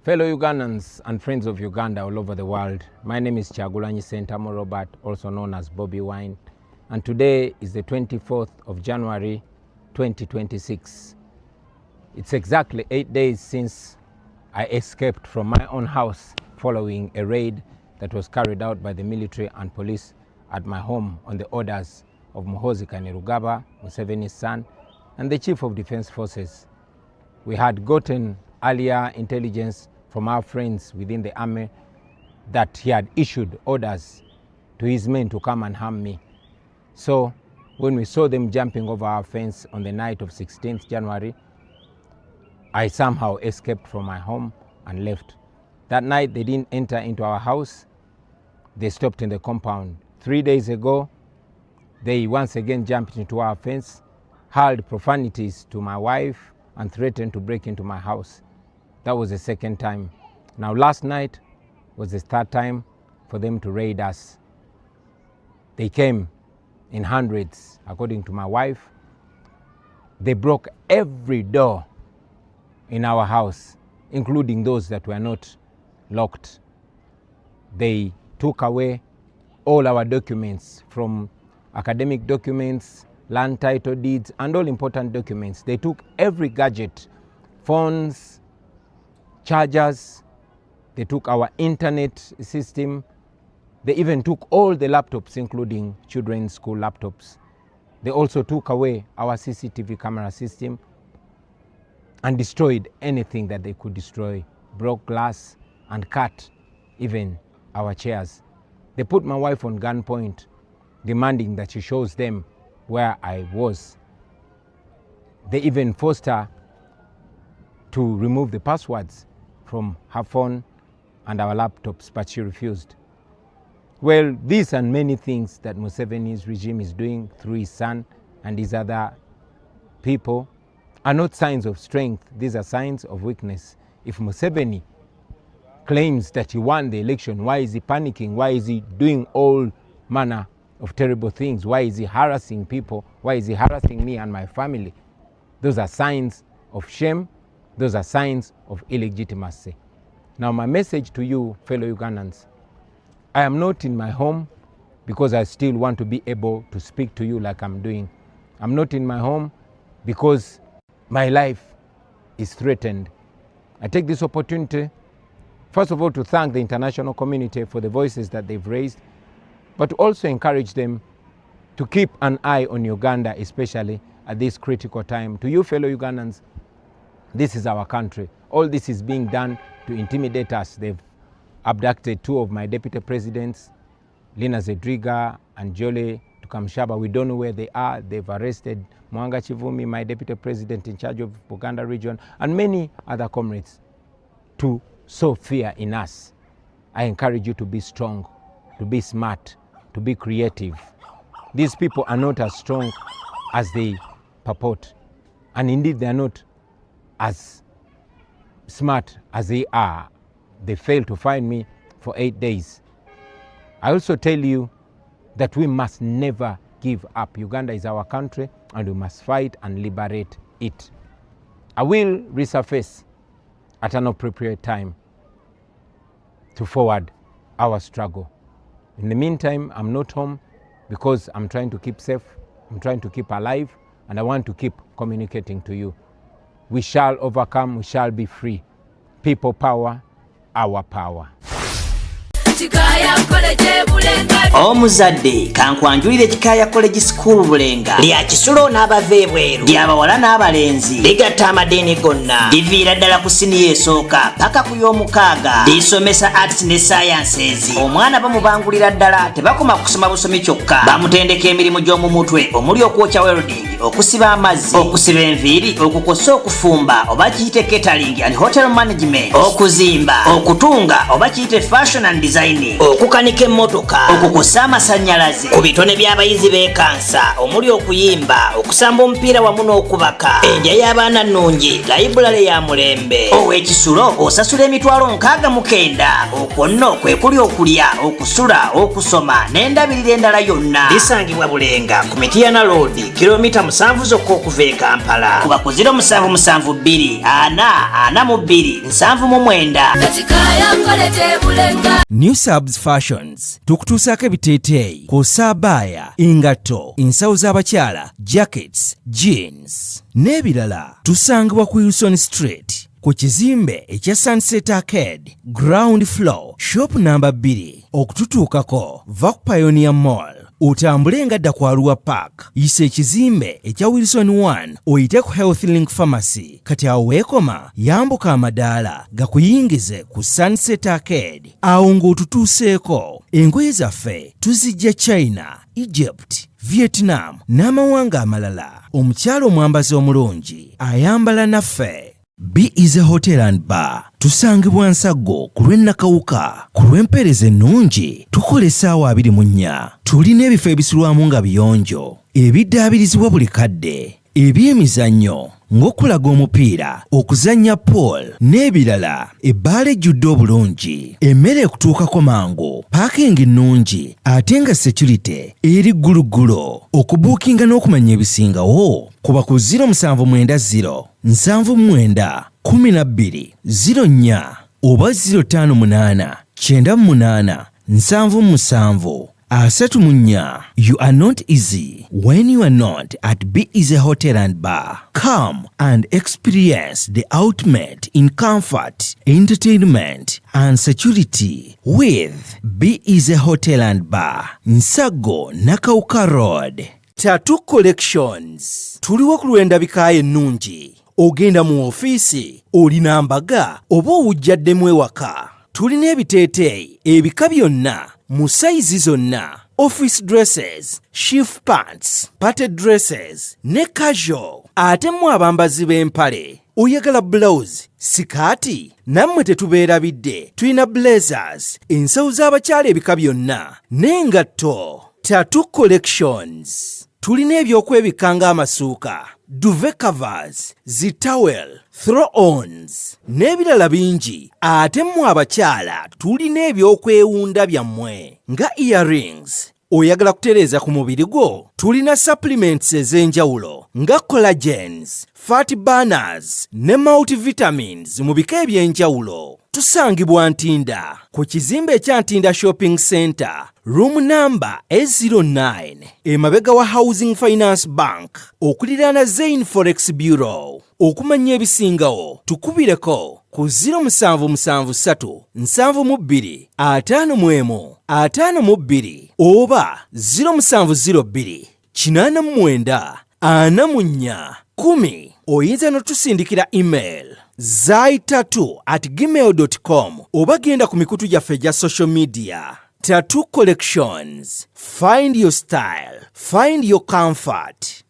Fellow Ugandans and friends of Uganda all over the world, my name is Kyagulanyi Ssentamu Robert, also known as Bobby Wine, and today is the 24th of January 2026. It's exactly 8 days since I escaped from my own house following a raid that was carried out by the military and police at my home on the orders of Muhoozi Kainerugaba, Museveni's son, and the Chief of Defense Forces. We had gotten earlier intelligence from our friends within the army that he had issued orders to his men to come and harm me. So when we saw them jumping over our fence on the night of 16th January, I somehow escaped from my home and left. That night they didn't enter into our house, they stopped in the compound. 3 days ago, they once again jumped into our fence, hurled profanities to my wife and threatened to break into my house. That was the second time. Now last night was the third time for them to raid us. They came in hundreds, according to my wife. They broke every door in our house, including those that were not locked. They took away all our documents, from academic documents, land title deeds, and all important documents. They took every gadget, phones, chargers, they took our internet system, they even took all the laptops, including children's school laptops. They also took away our CCTV camera system and destroyed anything that they could destroy, broke glass and cut even our chairs. They put my wife on gunpoint, demanding that she shows them where I was. They even forced her to remove the passwords from her phone and our laptops, but she refused. Well, these and many things that Museveni's regime is doing through his son and his other people are not signs of strength. These are signs of weakness. If Museveni claims that he won the election, why is he panicking? Why is he doing all manner of terrible things? Why is he harassing people? Why is he harassing me and my family? Those are signs of shame. Those are signs of illegitimacy. Now my message to you, fellow Ugandans, I am not in my home because I still want to be able to speak to you like I'm doing. I'm not in my home because my life is threatened. I take this opportunity, first of all, to thank the international community for the voices that they've raised, but to also encourage them to keep an eye on Uganda, especially at this critical time. To you, fellow Ugandans, this is our country. All this is being done to intimidate us. They've abducted two of my deputy presidents, Lina Zedriga and Jole Tukamshaba. We don't know where they are. They've arrested Mwanga Chivumi, my deputy president in charge of Buganda region, and many other comrades to sow fear in us. I encourage you to be strong, to be smart, to be creative. These people are not as strong as they purport, and indeed they are not as smart as they are. They failed to find me for 8 days. I also tell you that we must never give up. Uganda is our country and we must fight and liberate it. I will resurface at an appropriate time to forward our struggle. In the meantime, I'm not home because I'm trying to keep safe, I'm trying to keep alive, and I want to keep communicating to you. We shall overcome, we shall be free. People power, our power. Omuzadde kankwanjulire Kikaya College School Bulenga lya kisulo n'abava ebweru ly'abawala n'abalenzi ligatta amadini gonna liviira ddala ku siniya esooka paka ku y'omukaaga lisomesa arts ne sciences. Omwana bamubangulira ddala tebakoma kusoma busomi kyokka, bamutendeka emirimu gy'omu mutwe omuli okwokya welding, okusiba amazzi, okusiba enviiri, okukosa okufumba oba kiyite catering and hotel management, okuzimba, okutunga oba kiyite fashion and design layini, okukanika emmotoka, okukusa amasannyalaze, ku bitone by'abayizi b'ekansa omuli okuyimba, okusamba omupiira wamu n'okubaka, endya y'abaana nnungi, layibulale ya mulembe. Ow'ekisulo osasula emitwalo 69. Okwo nno kwe kuli okulya, okusula, okusoma n'endabirira endala yonna. Lisangibwa Bulenga ku Mityana Road, kilomita 7 zokka okuva e Kampala. Kuba ku 0772 442 799. New Subs Fashions tukutuusaako ebiteeteeyi kw'ossa abaya, engatto, ensawo z'abakyala, jackets, jeans n'ebirala. Tusangibwa ku Wilson Street ku kizimbe ekya Sunset Arcade ground floor shop number 2. Okututuukako va ku Pioneer Mall, otambule nga dda ku Arua Park, yisa ekizimbe ekya Wilson 1 oyite ku Health Link Pharmacy. Kati awo weekoma yambuka amadaala gakuyingize ku Sunset Arcade. Awo ng'otutuuseeko. Engoye zaffe tuzijja China, Egypt, Vietnam n'amawanga amalala. Omukyala omwambazi omulungi ayambala naffe. Be Easy Hotel and Bar tusangibwa Nsaggo ku lw'Ennakawuka. Ku lw'empeereza ennungi tukola essaawa 24. Tulina ebifo ebisulwamu nga biyonjo, ebiddaabirizibwa buli kadde, ebyemizannyo ng'okulaga omupiira, okuzannya pool n'ebirala. Ebbaala ejjudde obulungi, emmere ekutuukako mangu, paakingi nnungi ate nga security eri gguluggulo. Okubuukinga n'okumanya ebisingawo kuba ku 0790 79 12 04 oba 058 98 77 34. You are not easy when you are not at Be Easy Hotel and Bar. Come and experience the ultimate in comfort, entertainment and security with Be Easy Hotel and Bar, Nsaggo, Nakawuka Road. Tattoo Collections tuliwo ku lw'endabika ennungi. Ogenda mu ofiisi, olina mbaga oba owujjaddemu ewaka. Tulina ebiteeteeyi ebika byonna mu sayizi zonna. Office dresses, shift pants, party dresses ne casual. Ate mu abambazi b'empale oyagala blouse, sikaati, nammwe tetubeerabidde. Tulina blazers, ensawo z'abakyala ebika byonna n'engatto. Tattoo Collections tulina ebyokwebika ng'amasuuka, duvet covers, zitawel, throw-ons n'ebirala bingi. Ate mu abakyala tulina ebyokwewunda byammwe nga earrings. Oyagala kutereeza ku mubiri gwo? Tulina supplements ez'enjawulo nga collagens, fat burners ne multivitamins mu bika eby'enjawulo. Tusangibwa Ntinda ku kizimbe ekya Ntinda Shopping Center, room number A09, emabega wa Housing Finance Bank, okuliraana Zain Forex Bureau. Okumanya ebisingawo tukubireko ku 0773 72 51 52 oba 0702 89 44 10. Oyinza n'otusindikira email zaitattoo@gmail.com oba genda ku mikutu gyaffe gya social media. Tattoo Collections. Find your style. Find your comfort.